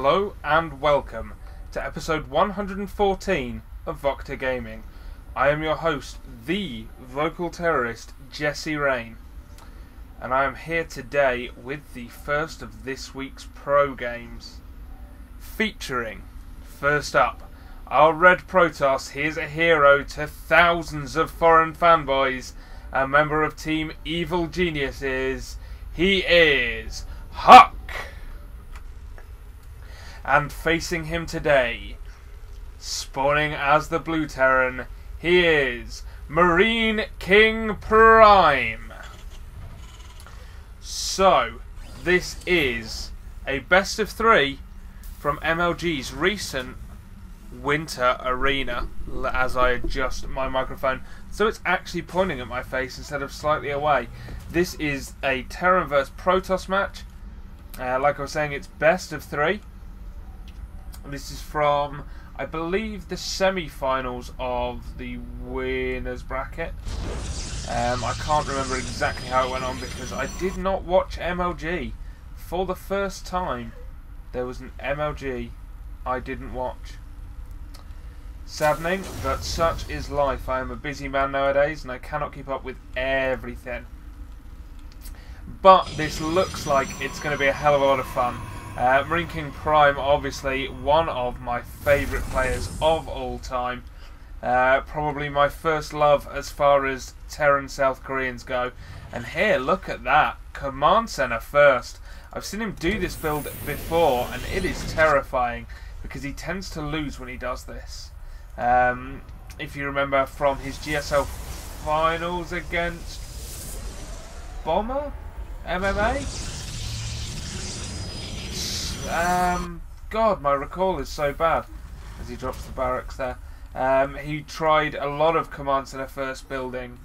Hello and welcome to episode 114 of VocTerGaming. I am your host, the vocal terrorist, Jesse Rain. And I am here today with the first of this week's pro games. Featuring, first up, our Red Protoss. He is a hero to thousands of foreign fanboys. A member of Team Evil Geniuses. He is EGHuK. And facing him today, spawning as the Blue Terran, he is MarineKingPrime. So, this is a best of 3 from MLG's recent Winter Arena, as I adjust my microphone so it's actually pointing at my face instead of slightly away. This is a Terran vs Protoss match. Like I was saying, it's best of 3. This is from, I believe, the semi-finals of the winners bracket. I can't remember exactly how it went on because I did not watch MLG. For the first time, there was an MLG I didn't watch. Saddening, but such is life. I am a busy man nowadays and I cannot keep up with everything. But this looks like it's going to be a hell of a lot of fun. MarineKingPrime, obviously one of my favourite players of all time. Probably my first love as far as Terran South Koreans go. And here, look at that. Command Center first. I've seen him do this build before and it is terrifying because he tends to lose when he does this. If you remember from his GSL finals against Bomber? MMA? God, my recall is so bad. As he drops the barracks there. He tried a lot of Command Center first building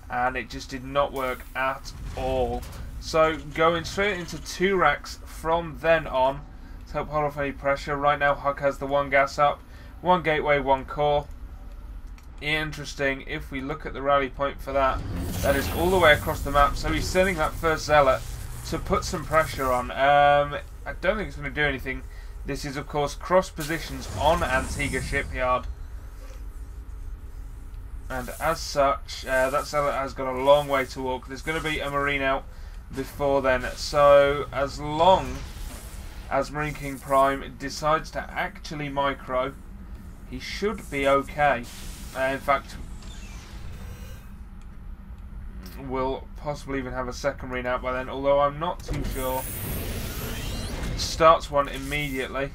and it just did not work at all. So going straight into 2 racks from then on to help hold off any pressure. Right now EGHuK has the 1 gas up, 1 gateway, 1 core. Interesting, if we look at the rally point for that, that is all the way across the map. So he's sending that first zealot to put some pressure on. I don't think it's going to do anything. This is, of course, cross positions on Antigua Shipyard. And as such, that zealot has got a long way to walk. There's going to be a Marine out before then. So, as long as MarineKingPrime decides to actually micro, he should be okay. In fact, we'll possibly even have a second Marine out by then, although I'm not too sure. Starts one immediately.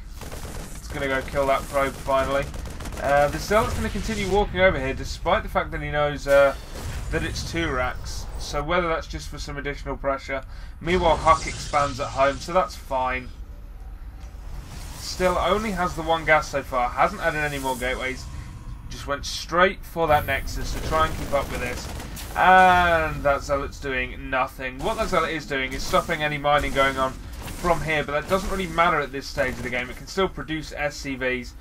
It's going to go kill that probe finally. The zealot's going to continue walking over here despite the fact that he knows that it's 2 racks. So whether that's just for some additional pressure. Meanwhile EGHuK expands at home, so that's fine. Still only has the 1 gas so far. Hasn't added any more gateways. Just went straight for that Nexus to try and keep up with this. And that zealot's doing nothing. What that zealot is doing is stopping any mining going on from here, but that doesn't really matter at this stage of the game. It can still produce SCVs,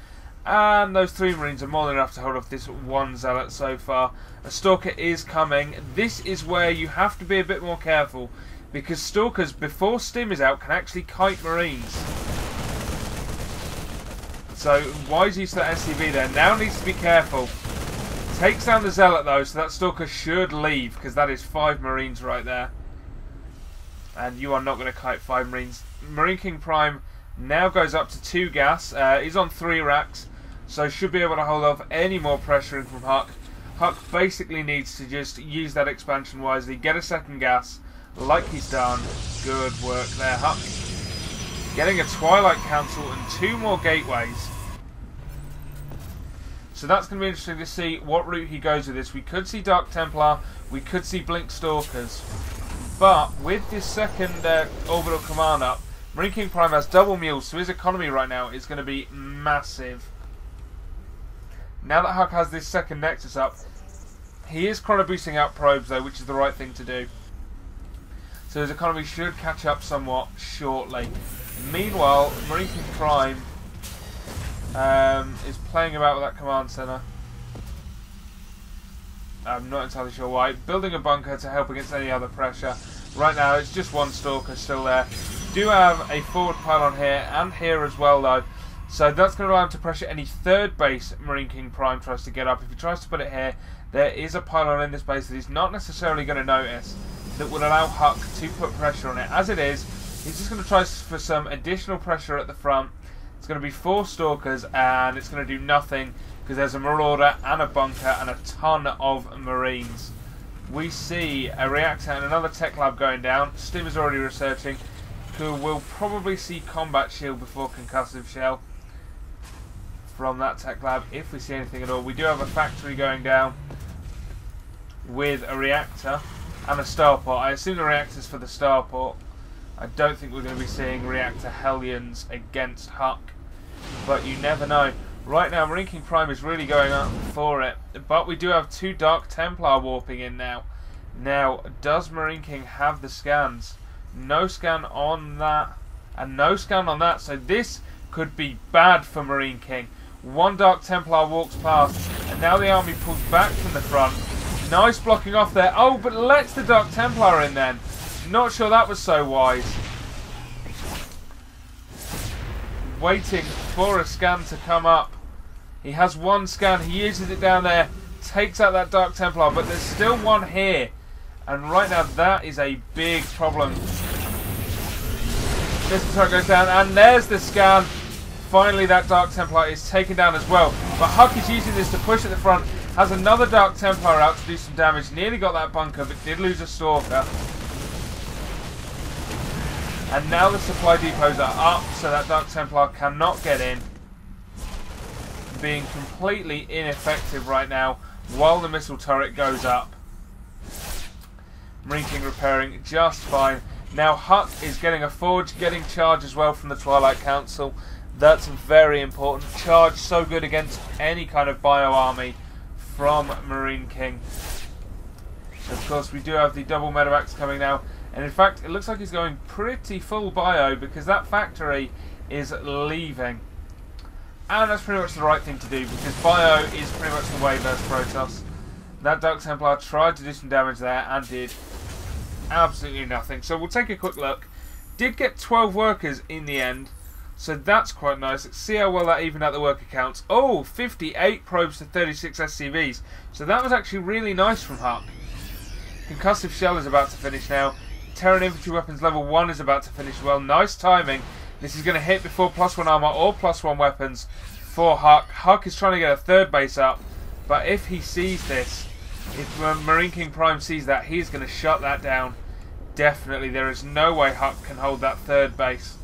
and those 3 Marines are more than enough to hold off this 1 zealot so far. A Stalker is coming. This is where you have to be a bit more careful, because Stalkers, before Stim is out, can actually kite Marines. So, wise use of that SCV there. Now needs to be careful. Takes down the zealot though, so that Stalker should leave, because that is 5 Marines right there. And you are not going to kite 5 Marines. MarineKingPrime now goes up to 2 gas. He's on 3 racks, so should be able to hold off any more pressuring from EGHuK. EGHuK basically needs to just use that expansion wisely, get a second gas, like he's done. Good work there, EGHuK. Getting a Twilight Council and 2 more gateways. So that's going to be interesting to see what route he goes with this. We could see Dark Templar, we could see Blink Stalkers. But with this second orbital command up, MarineKingPrime has double mules, so his economy right now is going to be massive. Now that EGHuK has this second Nexus up, he is chrono boosting out probes though, which is the right thing to do. So his economy should catch up somewhat shortly. Meanwhile, MarineKingPrime is playing about with that command center. I'm not entirely sure why. Building a bunker to help against any other pressure. Right now it's just 1 Stalker still there. do have a forward pylon here and here as well though. So that's going to allow him to pressure any third base MarineKingPrime tries to get up. If he tries to put it here, there is a pylon in this base that he's not necessarily going to notice that would allow EGHuK to put pressure on it. As it is, he's just going to try for some additional pressure at the front. It's going to be 4 Stalkers and it's going to do nothing because there's a Marauder and a Bunker and a ton of Marines. We see a reactor and another tech lab going down. Stim is already researching, who will probably see combat shield before concussive shell from that tech lab, if we see anything at all. We do have a factory going down with a reactor and a starport. I assume the reactor's for the starport. I don't think we're going to be seeing reactor Hellions against EGHuK, but you never know. Right now, MarineKingPrime is really going up for it, but we do have 2 Dark Templar warping in now. Now, does MarineKing have the scans? No scan on that, and no scan on that, so this could be bad for MarineKing. 1 Dark Templar walks past, and now the army pulls back from the front. Nice blocking off there. Oh, but lets the Dark Templar in then. Not sure that was so wise. Waiting for a scan to come up. He has 1 scan, he uses it down there, takes out that Dark Templar, but there's still 1 here. And right now that is a big problem. This turret goes down, and there's the scan. Finally that Dark Templar is taken down as well. But EGHuK is using this to push at the front. Has another Dark Templar out to do some damage. Nearly got that bunker, but did lose a Stalker. And now the supply depots are up, so that Dark Templar cannot get in. Being completely ineffective right now while the missile turret goes up. MarineKing repairing just fine. Now EGHuK is getting a forge, getting charge as well from the Twilight Council. That's very important. Charge so good against any kind of bio army from MarineKing. Of course, we do have the double medevacs coming now, and in fact, it looks like he's going pretty full bio because that factory is leaving. And that's pretty much the right thing to do because bio is pretty much the way versus Protoss. That Dark Templar tried to do some damage there and did absolutely nothing. So we'll take a quick look. Did get 12 workers in the end, so that's quite nice. Let's see how well that evened out the worker counts. Oh, 58 probes to 36 SCVs. So that was actually really nice from EGHuK. Concussive shell is about to finish now. Terran infantry weapons level 1 is about to finish well. Nice timing. This is going to hit before +1 armor or +1 weapons for EGHuK. EGHuK is trying to get a 3rd base up, but if he sees this, if MarineKingPrime sees that, he's going to shut that down. Definitely, there is no way EGHuK can hold that 3rd base.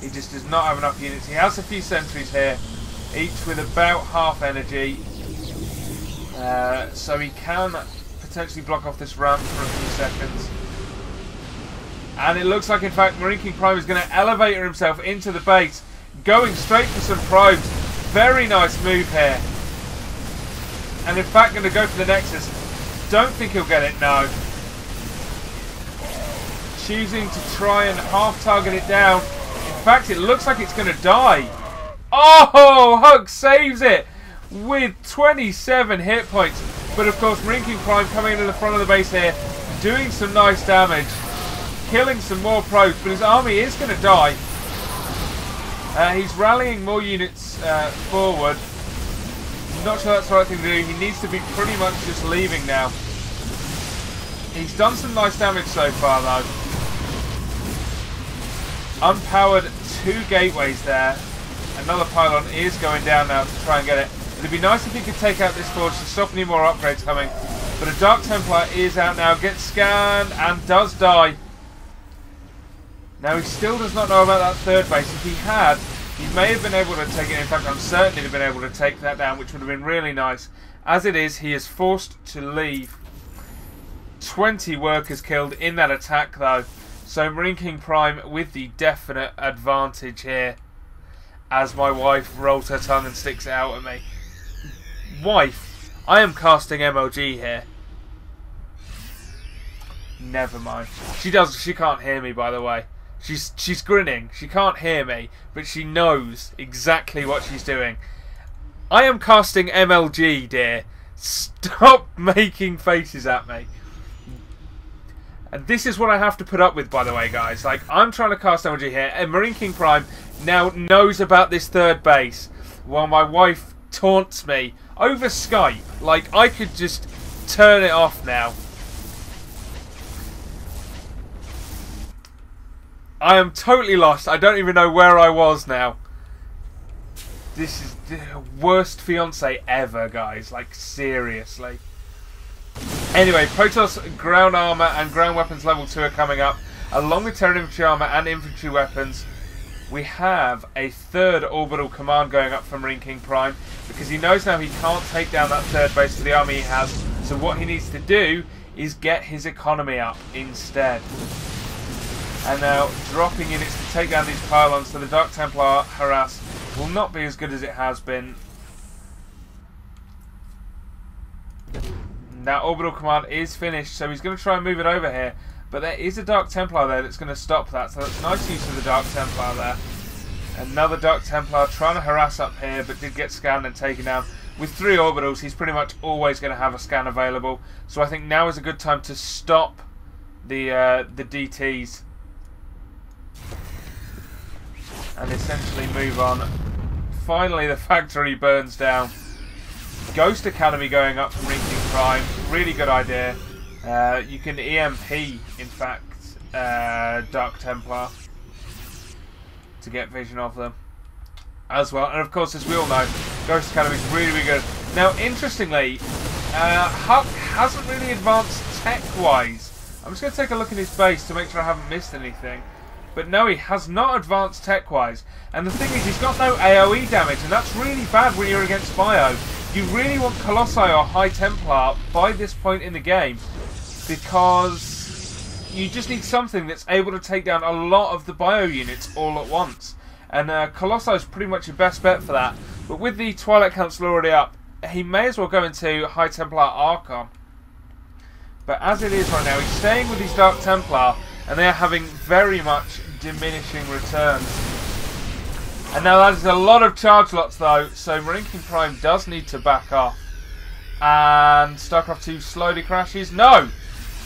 He just does not have enough units. He has a few sentries here, each with about half energy, so he can potentially block off this ramp for a few seconds. And it looks like, in fact, MarineKingPrime is going to elevate himself into the base, going straight for some probes. Very nice move here. And in fact, going to go for the Nexus. Don't think he'll get it, no. Choosing to try and half-target it down. In fact, it looks like it's going to die. Oh, EGHuK saves it with 27 hit points. But of course, MarineKingPrime coming into the front of the base here, doing some nice damage, killing some more probes, but his army is going to die. He's rallying more units forward. Not sure that's the right thing to do. He needs to be pretty much just leaving now. He's done some nice damage so far though. Unpowered 2 gateways there. Another pylon is going down now to try and get it. It'd be nice if he could take out this forge to stop any more upgrades coming. But a Dark Templar is out now, gets scanned and does die. Now he still does not know about that 3rd base. If he had, he may have been able to take it. In fact, I'm certain he'd have been able to take that down, which would have been really nice. As it is, he is forced to leave. 20 workers killed in that attack though. So MarineKingPrime with the definite advantage here. As my wife rolls her tongue and sticks it out at me. Wife, I am casting MLG here. Never mind. She can't hear me, by the way. She's grinning. She can't hear me, but she knows exactly what she's doing. I am casting MLG, dear. Stop making faces at me. And this is what I have to put up with, by the way, guys. Like, I'm trying to cast MLG here, and MarineKingPrime now knows about this third base, while my wife taunts me over Skype. Like, I could just turn it off now. I am totally lost. I don't even know where I was now. This is the worst fiance ever, guys. Like, seriously. Anyway, Protoss ground armor and ground weapons level 2 are coming up, along with Terran infantry armor and infantry weapons. We have a third orbital command going up from MarineKingPrime, because he knows now he can't take down that third base with the army he has. So what he needs to do is get his economy up instead. And now dropping units to take down these pylons, so the Dark Templar harass will not be as good as it has been. Now orbital command is finished, so he's going to try and move it over here. But there is a Dark Templar there that's going to stop that, so that's nice use of the Dark Templar there. Another Dark Templar trying to harass up here, but did get scanned and taken down. With 3 orbitals, he's pretty much always going to have a scan available. So I think now is a good time to stop the DTs. And essentially move on. Finally, the factory burns down. Ghost Academy going up from MarineKingPrime. Really good idea. You can EMP, in fact, Dark Templar to get vision of them as well. And of course, as we all know, Ghost Academy is really, really good. Now, interestingly, EGHuK hasn't really advanced tech-wise. I'm just going to take a look at his base to make sure I haven't missed anything. But no, he has not advanced tech-wise. And the thing is, he's got no AoE damage, and that's really bad when you're against Bio. You really want Colossi or High Templar by this point in the game, because you just need something that's able to take down a lot of the Bio units all at once. And Colossi is pretty much your best bet for that. But with the Twilight Council already up, he may as well go into High Templar Archon. But as it is right now, he's staying with his Dark Templar, and they are having very much diminishing returns. And now that is a lot of charge lots though, so MarineKingPrime does need to back off. And Starcraft 2 slowly crashes. No!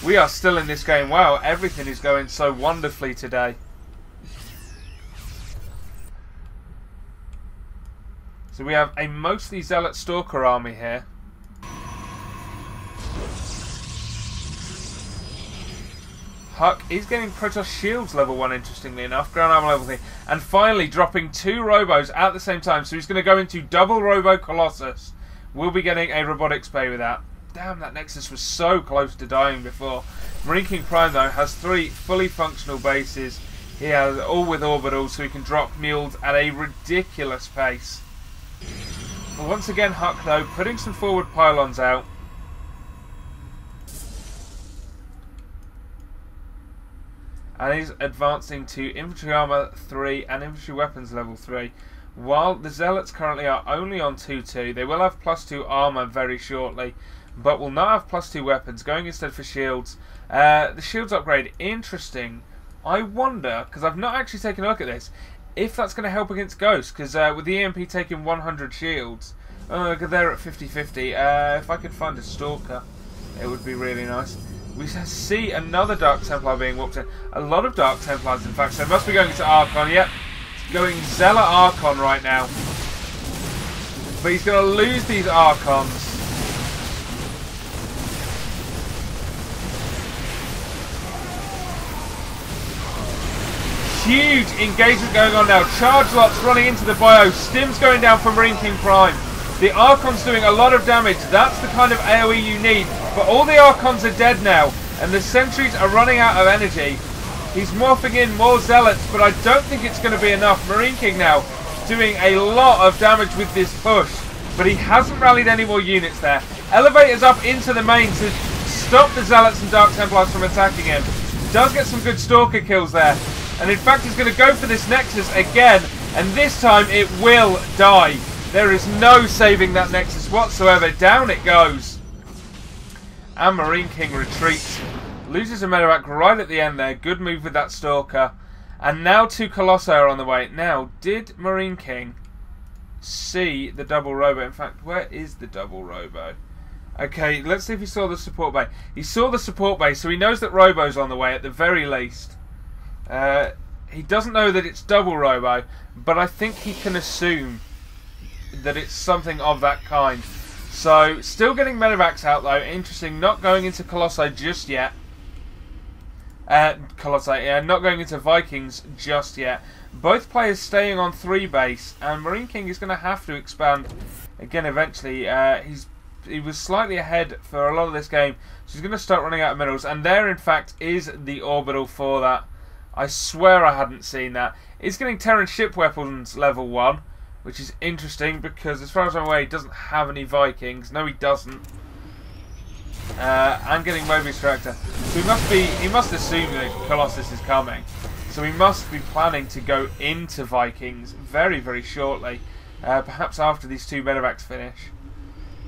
We are still in this game. Wow, everything is going so wonderfully today. So we have a mostly Zealot Stalker army here. EGHuK is getting Protoss Shields level 1, interestingly enough, ground armor level 3, and finally dropping 2 Robos at the same time, so he's going to go into double Robo Colossus. We'll be getting a Robotics Bay with that. Damn, that Nexus was so close to dying before. MarineKingPrime, though, has 3 fully functional bases. He has all with orbitals, so he can drop mules at a ridiculous pace. But once again, EGHuK, though, putting some forward pylons out. And he's advancing to infantry armor 3 and infantry weapons level 3. While the Zealots currently are only on 2-2, they will have +2 armor very shortly, but will not have +2 weapons, going instead for shields. The shields upgrade, interesting. I wonder, because I've not actually taken a look at this, if that's going to help against Ghosts, because with the EMP taking 100 shields, they're at 50-50. If I could find a Stalker, it would be really nice. We see another Dark Templar being whooped in. A lot of Dark Templars, in fact. So it must be going to Archon. Yep. It's going Zealot Archon right now. But he's going to lose these Archons. Huge engagement going on now. Charge lots running into the bio. Stims going down for MarineKingPrime. The Archon's doing a lot of damage. That's the kind of AoE you need. But all the Archons are dead now, and the sentries are running out of energy. He's morphing in more Zealots, but I don't think it's going to be enough. MarineKing now doing a lot of damage with this push, but he hasn't rallied any more units there. Elevators up into the main to stop the Zealots and Dark Templars from attacking him. Does get some good Stalker kills there. And in fact, he's going to go for this Nexus again, and this time it will die. There is no saving that Nexus whatsoever. Down it goes. And MarineKing retreats. Loses a medevac right at the end there. Good move with that Stalker. And now 2 Colossi are on the way. Now, did MarineKing see the double Robo? In fact, where is the double Robo? Okay, let's see if he saw the support bay. He saw the support bay, so he knows that Robo's on the way at the very least. He doesn't know that it's double Robo, but I think he can assume that it's something of that kind. So, still getting medevacs out though. Interesting, not going into Colossi just yet. Not going into Vikings just yet. Both players staying on 3 base, and Marine King is going to have to expand again eventually. He was slightly ahead for a lot of this game, so he's going to start running out of minerals. And there, in fact, is the orbital for that. I swear I hadn't seen that. It's getting Terran ship weapons level 1. Which is interesting because, as far as I'm aware, he doesn't have any Vikings. No, he doesn't. And getting Mobius Reactor. So he must assume that Colossus is coming. So he must be planning to go into Vikings very, very shortly. Perhaps after these 2 medevacs finish.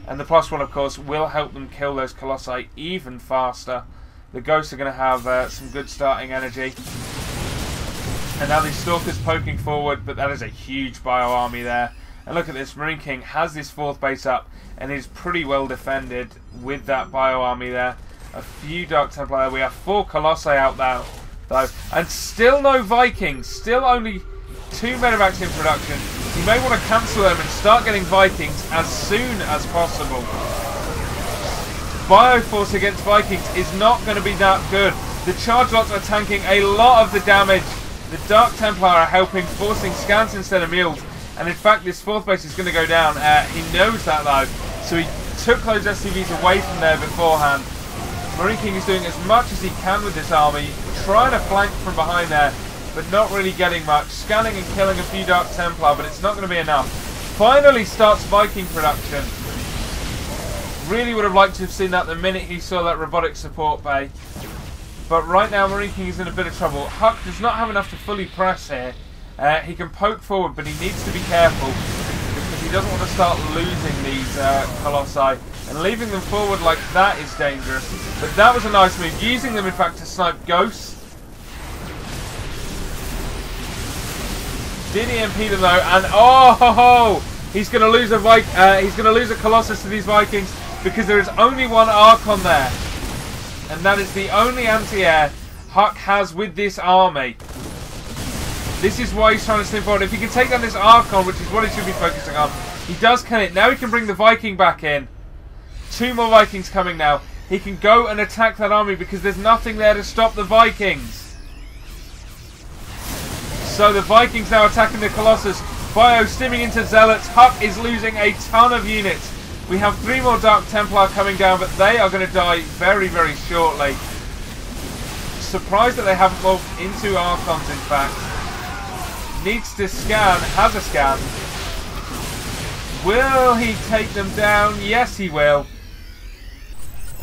And the +1, of course, will help them kill those Colossi even faster. The Ghosts are going to have some good starting energy. And now these Stalkers poking forward, but that is a huge bio army there. And look at this, Marine King has this 4th base up and is pretty well defended with that bio army there. A few Dark Templar. We have 4 Colossi out now, though. And still no Vikings. Still only 2 medevacs in production. You may want to cancel them and start getting Vikings as soon as possible. Bioforce against Vikings is not going to be that good. The charge lots are tanking a lot of the damage. The Dark Templar are helping, forcing scans instead of mules. And in fact, this 4th base is going to go down. He knows that though, so he took those SCVs away from there beforehand. Marine King is doing as much as he can with this army, trying to flank from behind there, but not really getting much. Scanning and killing a few Dark Templar, but it's not going to be enough. Finally starts Viking production. Really would have liked to have seen that the minute he saw that robotic support bay. But right now, Marine King is in a bit of trouble. EGHuK does not have enough to fully press here. He can poke forward, but he needs to be careful because he doesn't want to start losing these Colossi. And leaving them forward like that is dangerous. But that was a nice move. Using them, in fact, to snipe Ghosts. Did EMP them though? And oh, he's going to lose a Colossus to these Vikings because there is only 1 Archon there. And that is the only anti-air EGHuK has with this army. This is why he's trying to step forward. If he can take down this Archon, which is what he should be focusing on, he does kill it. Now he can bring the Viking back in. 2 more Vikings coming now. He can go and attack that army because there's nothing there to stop the Vikings. So the Vikings now attacking the Colossus. Bio stimming into Zealots. EGHuK is losing a ton of units. We have 3 more Dark Templar coming down, but they are going to die very, very shortly. Surprised that they haven't moved into Archons, in fact. Needs to scan, has a scan. Will he take them down? Yes, he will.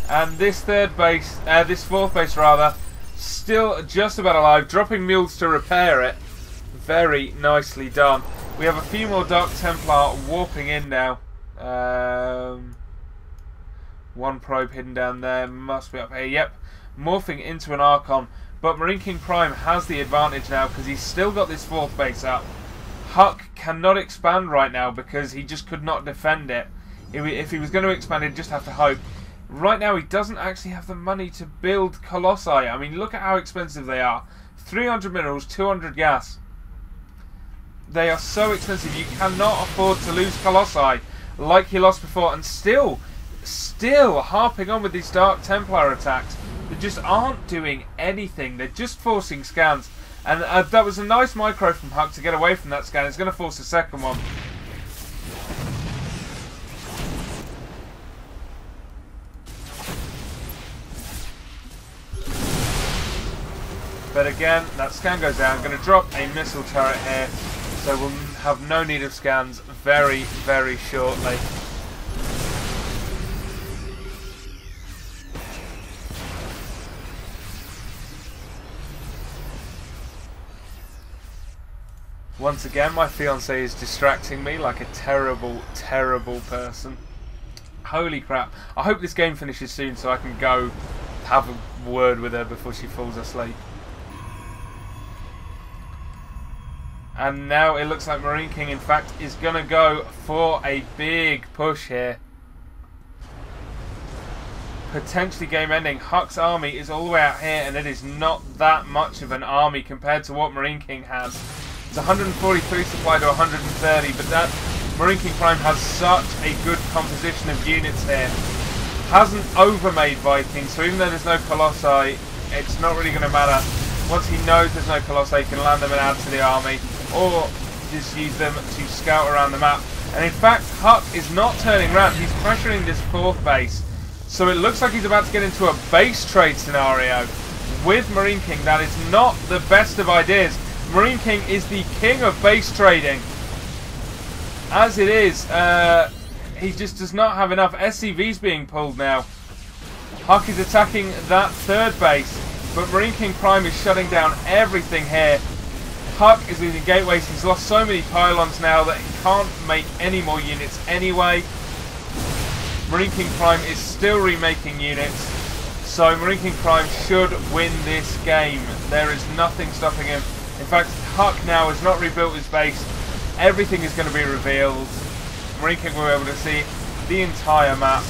And this 4th base rather, still just about alive, dropping mules to repair it. Very nicely done. We have a few more Dark Templar warping in now. 1 probe hidden down there, must be up here. Yep, morphing into an Archon. But MarineKingPrime has the advantage now because he's still got this 4th base up. EGHuK cannot expand right now because he just could not defend it. If he was going to expand, he'd just have to hope. Right now, he doesn't actually have the money to build Colossi. I mean, look at how expensive they are. 300 minerals, 200 gas. They are so expensive. You cannot afford to lose Colossi like he lost before. And still harping on with these Dark Templar attacks. They just aren't doing anything. They're just forcing scans. And that was a nice micro from EGHuK to get away from that scan. It's going to force a second one. But again, that scan goes down. Going to drop a missile turret here. So we'll have no need of scans very, very shortly. Once again, my fiancée is distracting me like a terrible, terrible person. Holy crap. I hope this game finishes soon so I can go have a word with her before she falls asleep. And now it looks like Marine King, in fact, is going to go for a big push here. potentially game-ending. HuK's army is all the way out here, and it is not that much of an army compared to what Marine King has. It's 143 supply to 130, but that MarineKingPrime has such a good composition of units here. Hasn't overmade Vikings, so even though there's no Colossi, it's not really going to matter. Once he knows there's no Colossi, he can land them and add to the army, or just use them to scout around the map. And in fact, HuK is not turning around, he's pressuring this 4th base. So it looks like he's about to get into a base trade scenario with Marine King. That is not the best of ideas. Marine King is the king of base trading. As it is, he just does not have enough. SCVs being pulled now. HuK is attacking that 3rd base, but MarineKingPrime is shutting down everything here. HuK is losing gateways. He's lost so many pylons now that he can't make any more units anyway. MarineKingPrime is still remaking units, so MarineKingPrime should win this game. There is nothing stopping him. In fact, HuK now has not rebuilt his base. Everything is going to be revealed. Marine King will be able to see the entire map.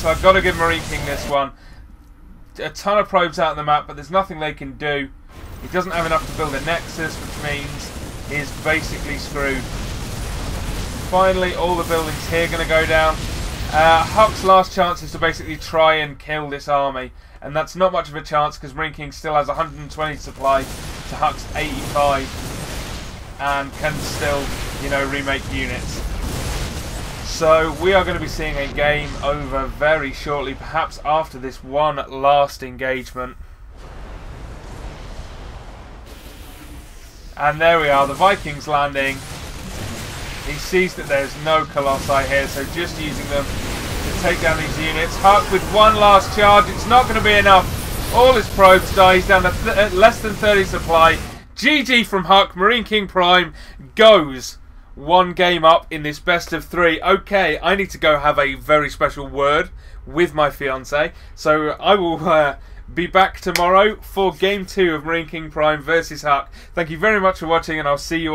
So I've got to give Marine King this one. A ton of probes out on the map, but there's nothing they can do. He doesn't have enough to build a nexus, which means he's basically screwed. Finally, all the buildings here are going to go down. HuK's last chance is to basically try and kill this army, and that's not much of a chance because Marine King still has 120 supply to HuK's 85 and can still, you know, remake units. So we are going to be seeing a game over very shortly, perhaps after this one last engagement. And there we are, the Vikings landing. He sees that there's no Colossi here, so just using them to take down these units. HuK with one last charge, it's not going to be enough. All his probes die, he's down to less than 30 supply. GG from HuK, MarineKingPrime goes one game up in this best of 3. Okay, I need to go have a very special word with my fiance, so I will be back tomorrow for game 2 of MarineKingPrime versus HuK. Thank you very much for watching, and I'll see you all.